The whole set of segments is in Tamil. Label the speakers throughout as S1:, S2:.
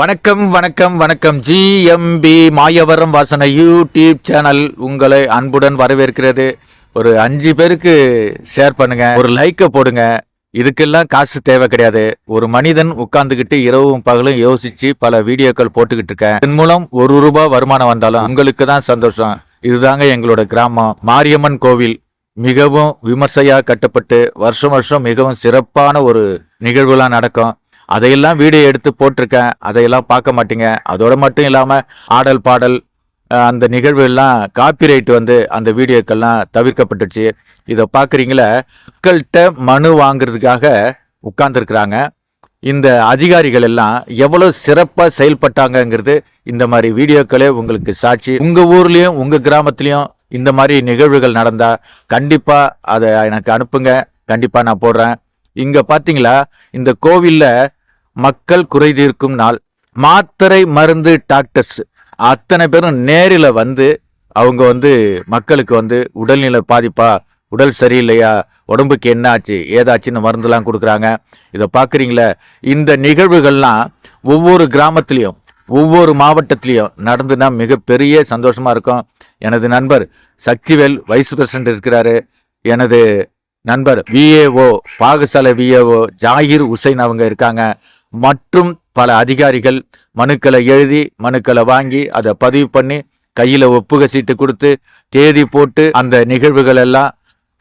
S1: வணக்கம் வணக்கம் வணக்கம். ஜிஎம்பி மாயவரம் வாசனை யூடியூப் சேனல் உங்களை அன்புடன் வரவேற்கிறது. ஒரு 5 பேருக்கு ஷேர் பண்ணுங்க, ஒரு லைக்கை போடுங்க. இதுக்கெல்லாம் காசு தேவை கிடையாது. ஒரு மனிதன் உட்கார்ந்துகிட்டு இரவும் பகலும் யோசிச்சு பல வீடியோக்கள் போட்டுக்கிட்டு இருக்கேன். இதன் மூலம் ₹1 வருமானம் வந்தாலும் உங்களுக்கு தான் சந்தோஷம். இதுதாங்க எங்களோட கிராமம். மாரியம்மன் கோவில் மிகவும் விமர்சையா கட்டப்பட்டு வருஷம் வருஷம் மிகவும் சிறப்பான ஒரு நிகழ்வுலாம் நடக்கும். அதையெல்லாம் வீடியோ எடுத்து போட்டிருக்கேன். அதையெல்லாம் பார்க்க மாட்டீங்க. அதோட மட்டும் இல்லாமல் ஆடல் பாடல் அந்த நிகழ்வு எல்லாம் காப்பிரைட் அந்த வீடியோக்கெல்லாம் தவிர்க்கப்பட்டுச்சு. இதை பார்க்குறீங்களா? மக்கள்கிட்ட மனு வாங்குறதுக்காக உட்கார்ந்துருக்குறாங்க. இந்த அதிகாரிகள் எல்லாம் எவ்வளோ சிறப்பாக செயல்பட்டாங்கங்கிறது இந்த மாதிரி வீடியோக்களே உங்களுக்கு சாட்சி. உங்கள் ஊர்லேயும் உங்கள் கிராமத்துலேயும் இந்த மாதிரி நிகழ்வுகள் நடந்தால் கண்டிப்பாக அதை எனக்கு அனுப்புங்க. கண்டிப்பாக நான் போடுறேன். இங்கே பார்த்தீங்களா, இந்த கோவிலில் மக்கள் குறை தீர்க்கும் நாள். மாத்திரை மருந்து டாக்டர்ஸ் அத்தனை பேரும் நேரில் அவங்க மக்களுக்கு உடல்நிலை பாதிப்பா, உடல் சரியில்லையா, உடம்புக்கு என்ன ஆச்சு ஏதாச்சுன்னு மருந்துலாம் கொடுக்குறாங்க. இதை பார்க்குறீங்களே, இந்த நிகழ்வுகள்லாம் ஒவ்வொரு கிராமத்துலேயும் ஒவ்வொரு மாவட்டத்திலையும் நடந்துன்னா மிகப்பெரிய சந்தோஷமாக இருக்கும். எனது நண்பர் சக்திவேல் வைஸ் பிரசிடென்ட் இருக்கிறாரு. எனது நண்பர் விஏஓ பாகசாலை விஏஓ ஜாகிர் உசைன் அவங்க இருக்காங்க. மற்றும் பல அதிகாரிகள் மனுக்களை எழுதி மனுக்களை வாங்கி அதை பதிவு பண்ணி கையில் ஒப்புகை சீட்டு கொடுத்து தேதி போட்டு அந்த நிகழ்வுகள் எல்லாம்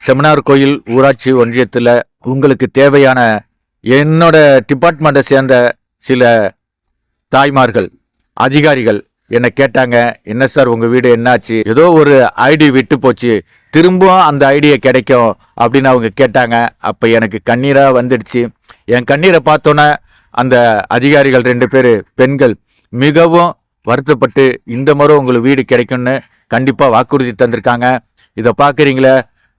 S1: செமினார் கோயில் ஊராட்சி ஒன்றியத்தில் உங்களுக்கு தேவையான என்னோட டிபார்ட்மெண்ட்டை சேர்ந்த சில தாய்மார்கள் அதிகாரிகள் என்னை கேட்டாங்க, என்ன சார் உங்கள் வீடு என்னாச்சு, ஏதோ ஒரு ஐடி விட்டு போச்சு, திரும்பவும் அந்த ஐடியா கிடைக்கும் அப்படின்னு அவங்க கேட்டாங்க. அப்போ எனக்கு கண்ணீராக வந்துடுச்சு. என் கண்ணீரை பார்த்தோன்னே அந்த அதிகாரிகள் 2 பேர் பெண்கள் மிகவும் வருத்தப்பட்டு இந்த முறை உங்களுக்கு வீடு கிடைக்கும்னு கண்டிப்பாக வாக்குறுதி தந்திருக்காங்க. இதை பார்க்குறீங்களே,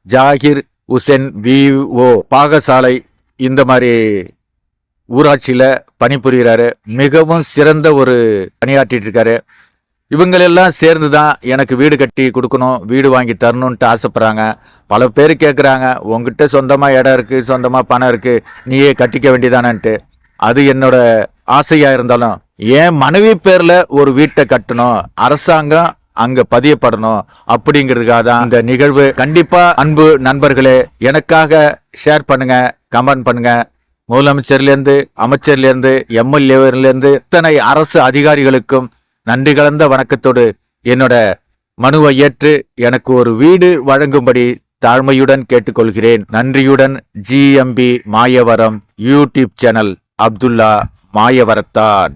S1: ஜாகிர் உசேன் விஓ பாகசாலை இந்த மாதிரி ஊராட்சியில் பணிபுரிகிறாரு. மிகவும் சிறந்த ஒரு பணியாற்றிட்டு இருக்காரு. இவங்களெல்லாம் சேர்ந்து தான் எனக்கு வீடு கட்டி கொடுக்கணும், வீடு வாங்கி தரணுன்ட்டு ஆசைப்பட்றாங்க. பல பேர் கேட்குறாங்க, உங்ககிட்ட சொந்தமாக இடம் இருக்குது, சொந்தமாக பணம் இருக்குது, நீயே கட்டிக்க வேண்டியதானன்ட்டு. அது என்னோட ஆசையாக இருந்தாலும் என் மனைவி பேரில் ஒரு வீட்டை கட்டணும், அரசாங்கம் அங்கே பதியப்படணும் அப்படிங்கிறதுக்காக தான் இந்த நிகழ்வு. கண்டிப்பாக அன்பு நண்பர்களே, எனக்காக ஷேர் பண்ணுங்க, கமெண்ட் பண்ணுங்க. முதலமைச்சர்லேருந்து அமைச்சர்லேருந்து எம்எல்ஏலேருந்து இத்தனை அரசு அதிகாரிகளுக்கும் நன்றி கலந்த வணக்கத்தோடு என்னோட மனுவை ஏற்று எனக்கு ஒரு வீடு வழங்கும்படி தாழ்மையுடன் கேட்டுக்கொள்கிறேன். நன்றியுடன் GMB Mayavaram YouTube channel Abdullah மாயவரத்தான்.